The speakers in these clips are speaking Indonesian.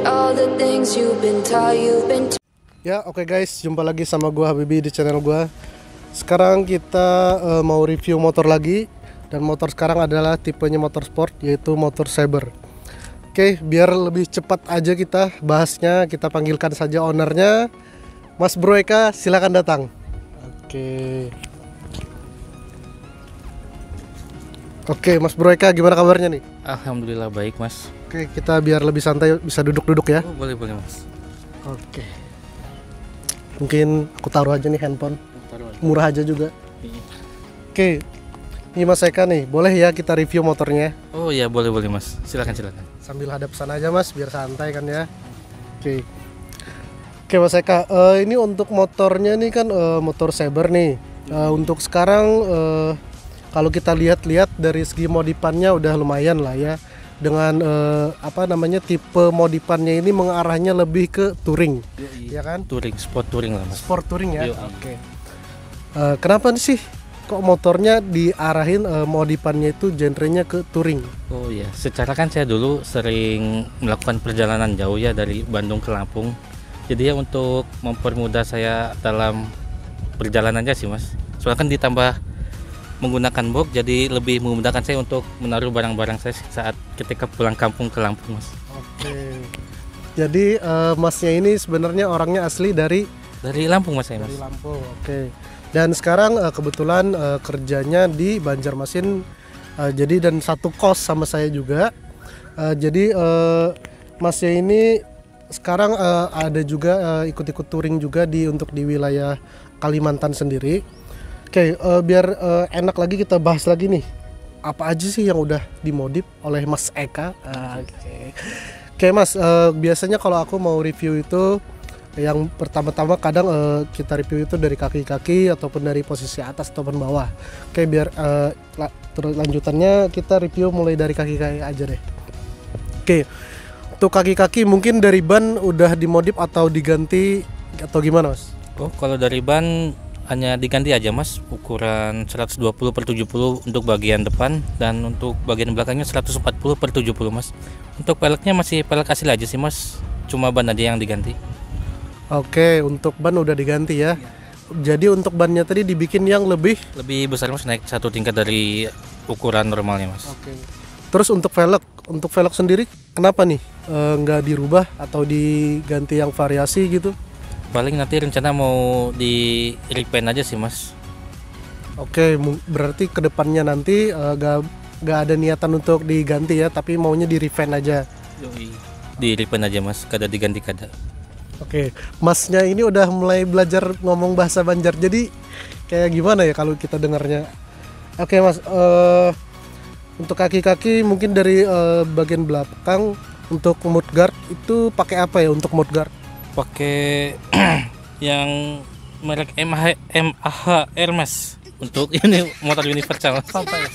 forget all the things you've been taught, you've been. Ya, oke guys, jumpa lagi sama gua Habibi di channel gua. Sekarang kita mau review motor lagi, dan motor sekarang adalah tipenya motor sport, yaitu motor Saber. Oke, biar lebih cepat aja kita bahasnya, kita panggilkan saja ownernya, Mas Bro Eka, silakan datang. Oke, Mas Bro Eka, gimana kabarnya nih? Alhamdulillah baik, Mas. Oke, kita biar lebih santai bisa duduk-duduk ya. Oh, boleh Mas. Oke. Mungkin aku taruh aja nih handphone. Murah aja juga. Oke. Ini Mas Eka nih, boleh ya kita review motornya? Oh ya, boleh Mas. Silakan. Sambil hadap sana aja Mas, biar santai kan ya. Oke Mas Eka, ini untuk motornya nih kan motor Saber nih. Untuk sekarang kalau kita lihat-lihat dari segi modifannya udah lumayan lah ya. Dengan tipe modifannya ini mengarahnya lebih ke touring, ya kan? Touring, sport touring lah Mas. Sport touring ya. Oke. Kenapa nih sih kok motornya diarahin modifannya itu genrenya ke touring? Oh ya, secara kan saya dulu sering melakukan perjalanan jauh ya dari Bandung ke Lampung. Jadi ya untuk mempermudah saya dalam perjalanannya sih Mas. Soalnya kan ditambah menggunakan box, jadi lebih memudahkan saya untuk menaruh barang-barang saya saat ketika pulang kampung ke Lampung Mas. Oke. Jadi Masnya ini sebenarnya orangnya asli dari Lampung Mas saya Mas. Dari Lampung. Oke. Dan sekarang kebetulan kerjanya di Banjarmasin, jadi dan satu kos sama saya juga. Jadi Masnya ini sekarang ada juga ikut-ikut touring juga untuk di wilayah Kalimantan sendiri. Oke, biar enak lagi kita bahas lagi nih. Apa aja sih yang udah dimodif oleh Mas Eka? Oke Mas, biasanya kalau aku mau review itu yang pertama-tama kadang kita review itu dari kaki-kaki ataupun dari posisi atas ataupun bawah. Oke, biar terus lanjutannya kita review mulai dari kaki-kaki aja deh. Oke, untuk kaki-kaki mungkin dari ban udah dimodif atau diganti atau gimana Mas? Oh, kalau dari ban hanya diganti aja Mas, ukuran 120/70 untuk bagian depan, dan untuk bagian belakangnya 140/70 Mas. Untuk peleknya masih pelek asli aja sih Mas, cuma ban aja yang diganti. Oke, untuk ban udah diganti ya. Jadi untuk bannya tadi dibikin yang lebih besar Mas, naik satu tingkat dari ukuran normalnya Mas. Oke. Terus untuk velg sendiri kenapa nih nggak dirubah atau diganti yang variasi gitu? Paling nanti rencana mau di repaint aja sih Mas. Oke, berarti kedepannya nanti gak ada niatan untuk diganti ya, tapi maunya di repaint aja. Di repaint aja Mas, kada diganti kada. Oke, Masnya ini udah mulai belajar ngomong bahasa Banjar, jadi kayak gimana ya kalau kita dengarnya? Oke Mas, untuk kaki-kaki mungkin dari bagian belakang untuk mudguard itu pakai apa ya untuk mudguard? Pakai yang merek MAH Hermes untuk ini motor universal. Sampai.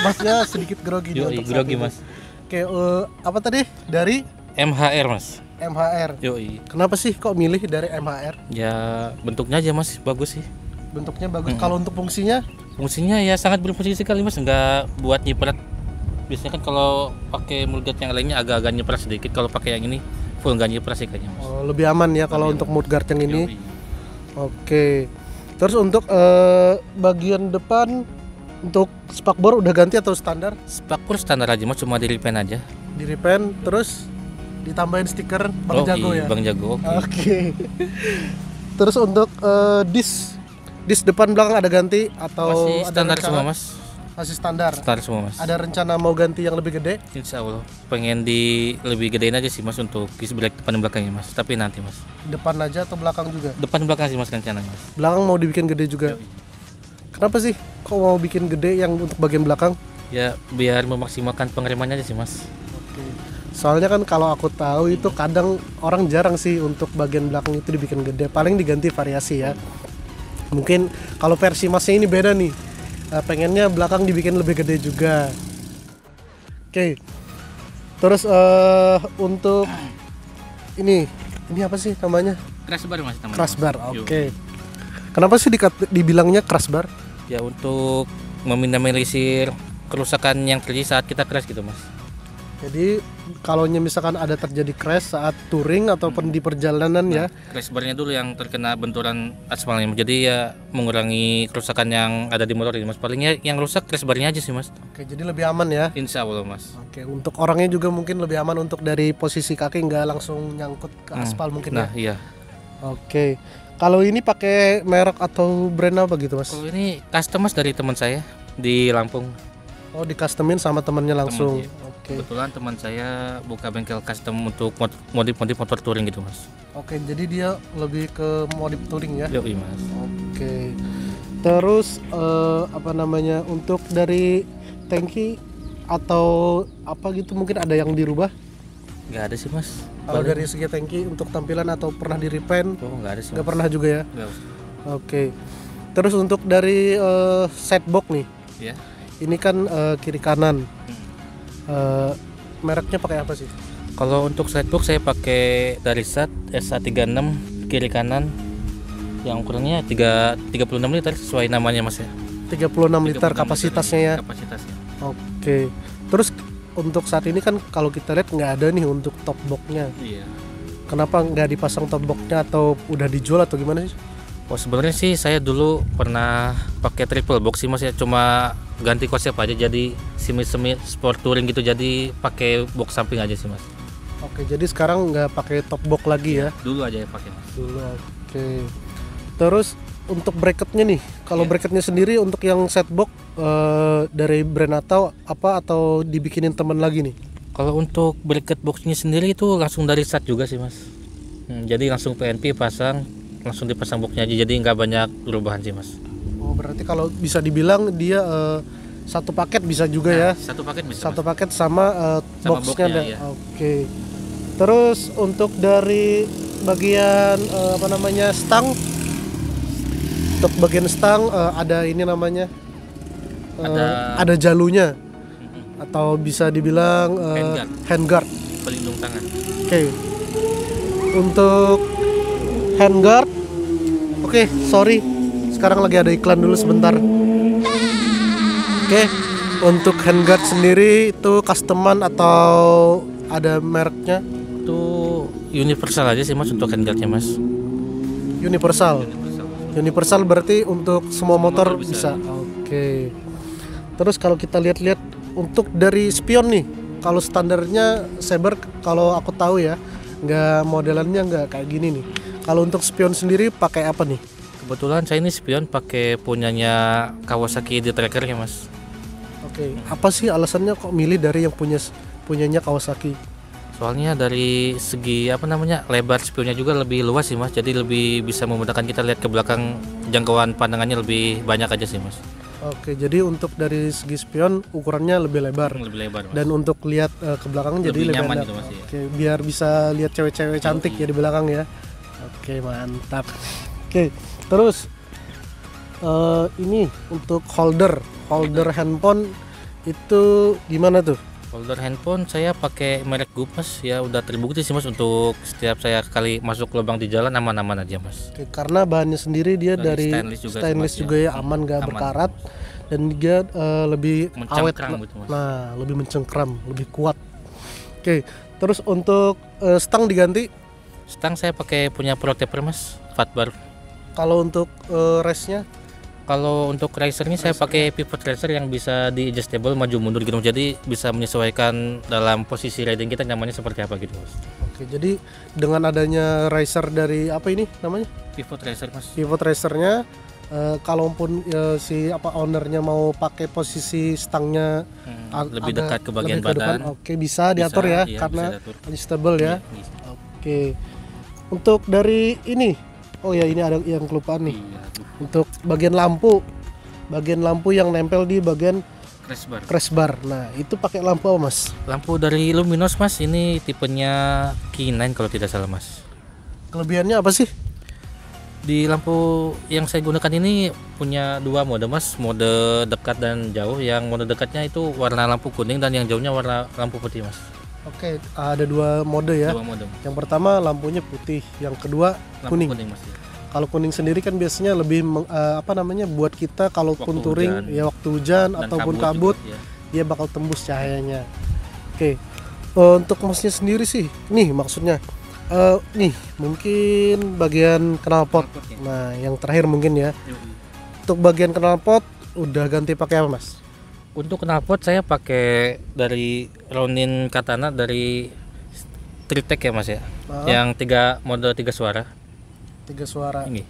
Masnya sedikit grogi nih untuk grogi Mas. Oke, apa tadi? Dari MHR Mas. MHR. Kenapa sih kok milih dari MHR? Ya bentuknya aja Mas, bagus sih. Bentuknya bagus. Kalau untuk fungsinya? Fungsinya ya sangat berfungsi sekali Mas, nggak buat nyiprat. Biasanya kan kalau pakai mudguard yang lainnya agak-agak nyiprat sedikit, kalau pakai yang ini full nggak nyiprat sih kayaknya Mas. Oh, lebih aman ya kalau untuk mudguard yang ini. Oke. Terus untuk bagian depan untuk spakbor udah ganti atau standar? Spakbor standar aja Mas, cuma di repaint aja. Di repaint terus ditambahin stiker Bang Jago ya? Bang Jago. Oke. Terus untuk disk depan belakang ada ganti atau masih standar ada semua Mas? Masih standar. Standar semua Mas. Ada rencana mau ganti yang lebih gede? Insya Allah pengen di lebih gedein aja sih Mas untuk disc brake depan dan belakangnya Mas. Tapi nanti Mas. Depan aja atau belakang juga? Depan belakang sih Mas rencananya Mas. Belakang mau dibikin gede juga. Kenapa sih kok mau bikin gede yang untuk bagian belakang? Ya biar memaksimalkan pengeremannya aja sih Mas. Oke. Soalnya kan kalau aku tahu itu kadang orang jarang sih untuk bagian belakang itu dibikin gede. Paling diganti variasi ya. Mungkin kalau versi Masnya ini beda nih. Pengennya belakang dibikin lebih gede juga. Oke. Terus untuk ini apa sih namanya? Crash bar Mas namanya. Crash bar. Oke. Kenapa sih dibilangnya crash bar? Ya untuk meminimalisir kerusakan yang terjadi saat kita crash gitu Mas. Jadi kalau misalkan ada terjadi crash saat touring ataupun di perjalanan ya. Crash barnya dulu yang terkena benturan aspalnya. Jadi ya mengurangi kerusakan yang ada di motor ini mas. Palingnya yang rusak crash barnya aja sih mas. Oke, jadi lebih aman ya. Insya Allah mas. Oke, untuk orangnya juga mungkin lebih aman untuk dari posisi kaki nggak langsung nyangkut ke aspal mungkin Nah ya. iya. Oke. Kalau ini pakai merek atau brand apa gitu mas? Kalau ini custom mas dari teman saya di Lampung. Oh, di customin sama temennya langsung. Temen, iya. Oke. Kebetulan teman saya buka bengkel custom untuk modif-modif motor touring gitu mas. Oke, jadi dia lebih ke modif touring ya. Yoi mas. Oke. Terus apa namanya untuk dari tangki atau apa gitu mungkin ada yang dirubah? Nggak ada sih mas. Kalau dari segi tangki untuk tampilan atau pernah di repaint? Oh nggak ada sih. Nggak Mas. pernah juga ya. Nggak usah. Oke. Terus untuk dari setbox nih, Ya. ini kan kiri kanan. Mereknya pakai apa sih? Kalau untuk sidebox saya pakai dari SAT SA36 kiri kanan yang ukurannya 36 liter sesuai namanya mas ya. 36 liter kapasitasnya ya. Kapasitasnya. Oke. Terus untuk saat ini kan kalau kita lihat nggak ada nih untuk top boxnya. Iya. Kenapa nggak dipasang top boxnya atau udah dijual atau gimana sih? Oh sebenarnya sih saya dulu pernah pakai triple box sih mas ya, cuma ganti konsep aja jadi semi sport touring gitu, jadi pakai box samping aja sih mas. Oke, jadi sekarang nggak pakai top box lagi ya? Dulu aja ya pakai mas. Dulu. Oke. Terus untuk bracketnya nih, kalau Iya. bracketnya sendiri untuk yang setbox dari brand atau dibikinin teman lagi nih? Kalau untuk bracket boxnya sendiri itu langsung dari SAT juga sih mas. Jadi langsung PNP pasang, langsung dipasang boxnya aja, jadi nggak banyak perubahan sih mas. Oh, berarti kalau bisa dibilang dia satu paket bisa juga ya? Satu paket bisa. Satu Mas. paket sama Sama boxnya boxnya, ada. iya. Oke. Terus untuk dari bagian stang, untuk bagian stang ada ini namanya ada jalunya atau bisa dibilang handguard. Pelindung tangan. Oke. Untuk handguard, oke, sorry. Sekarang lagi ada iklan dulu sebentar. Oke. Untuk handguard sendiri itu customan atau ada mereknya? Itu universal aja sih mas untuk handguardnya mas. Universal. Universal berarti untuk semua motor bisa. Oke. Terus kalau kita lihat-lihat untuk dari spion nih, kalau standarnya Saber kalau aku tahu ya, nggak modelannya nggak kayak gini nih. Kalau untuk spion sendiri pakai apa nih? Kebetulan saya ini spion pakai punyanya Kawasaki D-Tracker ya mas. Oke. Apa sih alasannya kok milih dari yang punyanya Kawasaki? Soalnya dari segi lebar spionnya juga lebih luas sih mas, jadi lebih bisa memudahkan kita lihat ke belakang, jangkauan pandangannya lebih banyak aja sih mas. Oke, jadi untuk dari segi spion ukurannya lebih lebar. Lebih lebar mas. Dan untuk lihat ke belakang jadi lebih nyaman enak. gitu mas ya. Oke, biar bisa lihat cewek-cewek cantik ya di belakang ya. Oke, mantap. Oke, terus ini untuk holder handphone itu gimana tuh? Holder handphone saya pakai merek Gupas ya, udah terbukti sih mas, untuk setiap saya kali masuk lubang di jalan aman-aman aja mas. Oke, karena bahannya sendiri dia dari stainless juga ya, aman gak berkarat dan dia lebih awet. Gitu, mas. Nah, lebih mencengkram, lebih kuat. Oke, terus untuk stang diganti. Stang saya pakai punya Pro Taper mas, Fatbar. Kalau untuk race-nya? Kalau untuk racernya saya pakai pivot racer yang bisa di adjustable maju mundur gitu, jadi bisa menyesuaikan dalam posisi riding kita nyamannya seperti apa gitu mas. Oke, jadi dengan adanya racer dari apa ini namanya? Pivot racer mas. Pivot racernya kalaupun ownernya mau pakai posisi stangnya lebih dekat ke bagian lebih badan. Oke, bisa diatur ya, iya, karena bisa diatur. adjustable ya. Iya. Oke. Untuk dari ini, oh ya ini ada yang kelupaan nih. Iya, Untuk bagian lampu yang nempel di bagian crash bar. Nah, itu pakai lampu apa mas? Lampu dari Luminos mas, ini tipenya K9 kalau tidak salah mas. Kelebihannya apa sih? Di lampu yang saya gunakan ini punya dua mode mas, mode dekat dan jauh. Yang mode dekatnya itu warna lampu kuning dan yang jauhnya warna lampu putih mas. Oke, ada dua mode ya. Dua mode. Yang pertama lampunya putih, yang kedua Lampu kuning. mas, ya. Kalau kuning sendiri kan biasanya lebih buat kita kalaupun Waktu touring hujan. ya waktu hujan Dan ataupun kabut kabut juga, ya. dia bakal tembus cahayanya. Oke. Untuk masnya sendiri sih, nih maksudnya, nih mungkin bagian knalpot. Knalpotnya. Nah, yang terakhir mungkin ya. Untuk bagian knalpot udah ganti pakai apa mas? Untuk knalpot saya pakai dari Ronin Katana dari Tritec ya mas ya. Yang model 3 suara 3 suara. ini.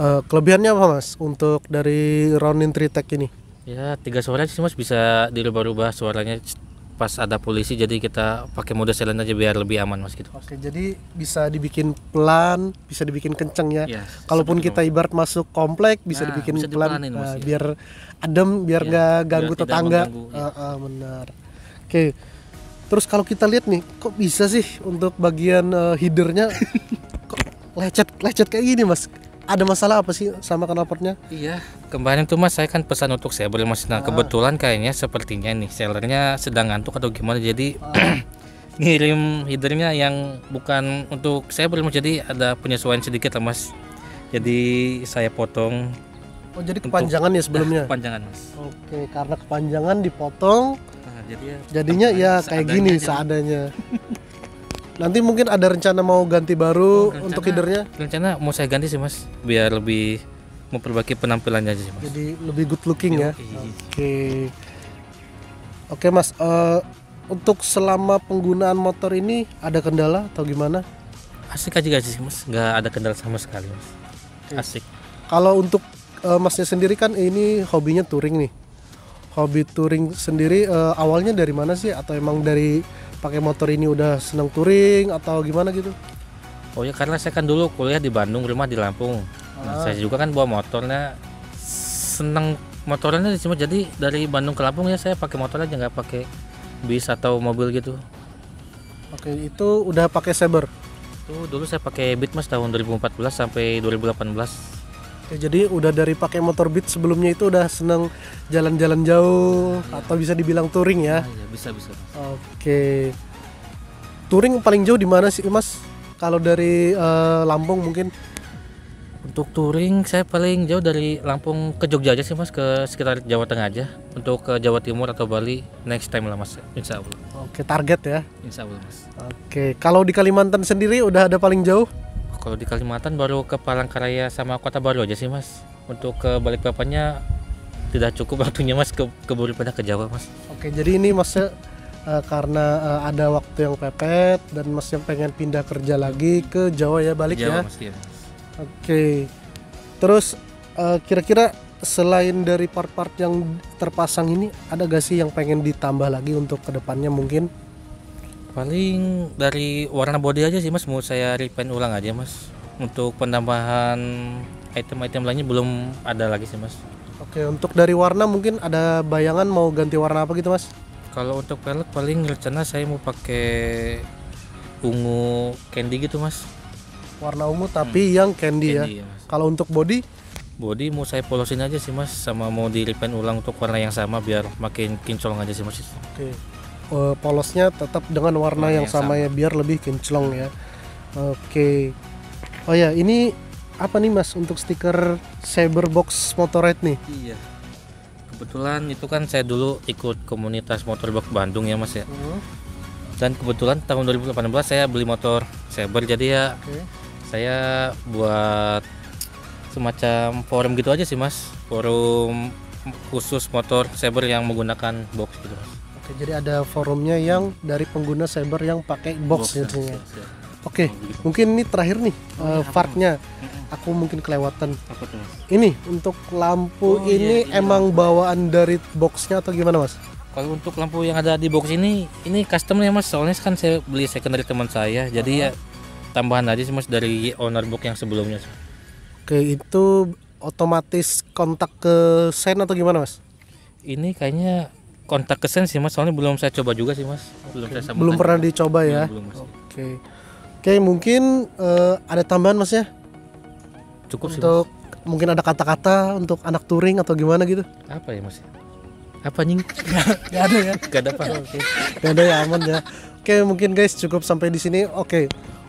Kelebihannya apa mas untuk dari Ronin Tritec ini? Ya 3 suara sih mas, bisa dirubah-rubah suaranya pas ada polisi, jadi kita pakai mode silent aja biar lebih aman mas gitu. Oke, jadi bisa dibikin pelan, bisa dibikin kenceng ya. Ya, Kalaupun seperti kita ibarat masuk komplek bisa Nah, dibikin bisa pelan, dipelanin, Mas, ya. biar adem, biar Ya, nggak biar ganggu tidak tetangga. mengganggu, ya. Benar. Oke. Terus kalau kita lihat nih, kok bisa sih untuk bagian headernya kok lecet kayak gini mas? Ada masalah apa sih sama knalpotnya? Iya, kemarin tuh mas saya kan pesan untuk saber mas. Nah kebetulan kayaknya sepertinya nih sellernya sedang ngantuk atau gimana, jadi ngirim headernya yang bukan untuk saber mas, jadi ada penyesuaian sedikit lah mas. Jadi saya potong. Oh jadi kepanjangan ya sebelumnya? Kepanjangan mas. Oke, karena kepanjangan dipotong, Nah, jadinya ya kayak gini seadanya. Nanti mungkin ada rencana mau ganti baru untuk headernya? Rencana mau saya ganti sih mas, biar lebih memperbaiki penampilannya aja sih mas. Jadi lebih good looking ya. Yoi. Oke mas, untuk selama penggunaan motor ini ada kendala atau gimana? Asik aja sih mas, nggak ada kendala sama sekali mas. Asik. Kalau untuk masnya sendiri kan ini hobinya touring nih. Hobi touring sendiri awalnya dari mana sih? Atau emang dari pakai motor ini udah seneng touring atau gimana gitu? Oh ya, karena saya kan dulu kuliah di Bandung, rumah di Lampung. Nah, saya juga kan bawa motornya, seneng motornya di sini. Jadi dari Bandung ke Lampung ya saya pakai motor aja, nggak pakai bis atau mobil gitu. Oke, itu udah pakai Saber. Tuh dulu saya pakai Beat mas tahun 2014 sampai 2018. Oke, jadi udah dari pakai motor Beat sebelumnya itu udah seneng jalan-jalan jauh atau bisa dibilang touring ya? Ah, ya, bisa mas. Oke. Touring paling jauh di mana sih mas? Kalau dari Lampung mungkin? Untuk touring saya paling jauh dari Lampung ke Jogja aja sih mas, ke sekitar Jawa Tengah aja. Untuk ke Jawa Timur atau Bali next time lah mas, insya Allah. Oke, target ya. Insya Allah mas. Oke, kalau di Kalimantan sendiri udah ada paling jauh? Kalau di Kalimantan baru ke Palangkaraya sama Kota Baru aja sih mas. Untuk ke Balikpapannya tidak cukup waktunya mas, keburu pada ke Jawa mas. Oke, jadi ini masnya karena ada waktu yang pepet dan masnya pengen pindah kerja lagi ke Jawa ya, balik Jawa, ya. mas, iya, mas. Oke. Terus kira-kira selain dari part-part yang terpasang ini, ada gak sih yang pengen ditambah lagi untuk kedepannya mungkin? Paling dari warna body aja sih mas, mau saya repaint ulang aja mas. Untuk penambahan item-item lainnya belum ada lagi sih mas. Oke, untuk dari warna mungkin ada bayangan mau ganti warna apa gitu mas? Kalau untuk pelek paling rencana saya mau pakai ungu candy gitu mas. Warna ungu tapi yang candy ya. Candy, ya, mas. Kalau untuk body? Body mau saya polosin aja sih mas, sama mau di repaint ulang untuk warna yang sama biar makin kinclong aja sih mas. Oke. Polosnya tetap dengan warna yang sama ya, biar lebih kinclong ya. Oke. Oh ya, ini apa nih mas untuk stiker Cyberbox Motorrad nih? Iya. Kebetulan itu kan saya dulu ikut komunitas motorbox Bandung ya mas ya. Dan kebetulan tahun 2018 saya beli motor Saber, jadi ya saya buat semacam forum gitu aja sih mas, forum khusus motor Saber yang menggunakan box gitu mas. Oke, jadi ada forumnya yang dari pengguna Saber yang pakai box jadinya. Oke, mungkin ini terakhir nih partnya. Aku mungkin kelewatan. Apa tuh mas? Ini untuk lampu ini emang bawaan dari boxnya atau gimana mas? Kalau untuk lampu yang ada di box ini custom ya mas, soalnya kan saya beli second dari teman saya, jadi ya tambahan aja sih mas dari owner box yang sebelumnya. Oke, itu otomatis kontak ke sen atau gimana mas? Ini kayaknya kontak ke sen sih mas, soalnya belum saya coba juga sih mas. Belum pernah dicoba ya? Belum, mas. Oke, mungkin ada tambahan mas ya? Cukup sih untuk mas. Mungkin ada kata-kata untuk anak touring atau gimana gitu? Apa ya mas? Apa nying? Gak ada ya? Gak ada apa. Oke. Gak ada ya, aman ya. Oke, mungkin guys cukup sampai di sini. Oke,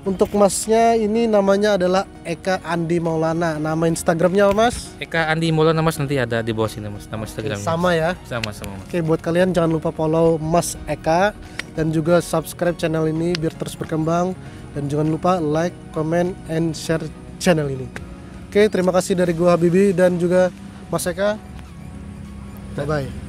Untuk masnya ini namanya adalah Eka Andi Maulana. Nama Instagramnya Mas? Eka Andi Maulana Mas, nanti ada di bawah sini Mas, nama Instagramnya. Sama ya. Sama Mas. Oke, buat kalian jangan lupa follow Mas Eka dan juga subscribe channel ini biar terus berkembang, dan jangan lupa like, comment, and share channel ini. Oke, terima kasih dari gua Habibi dan juga Mas Eka. Bye bye.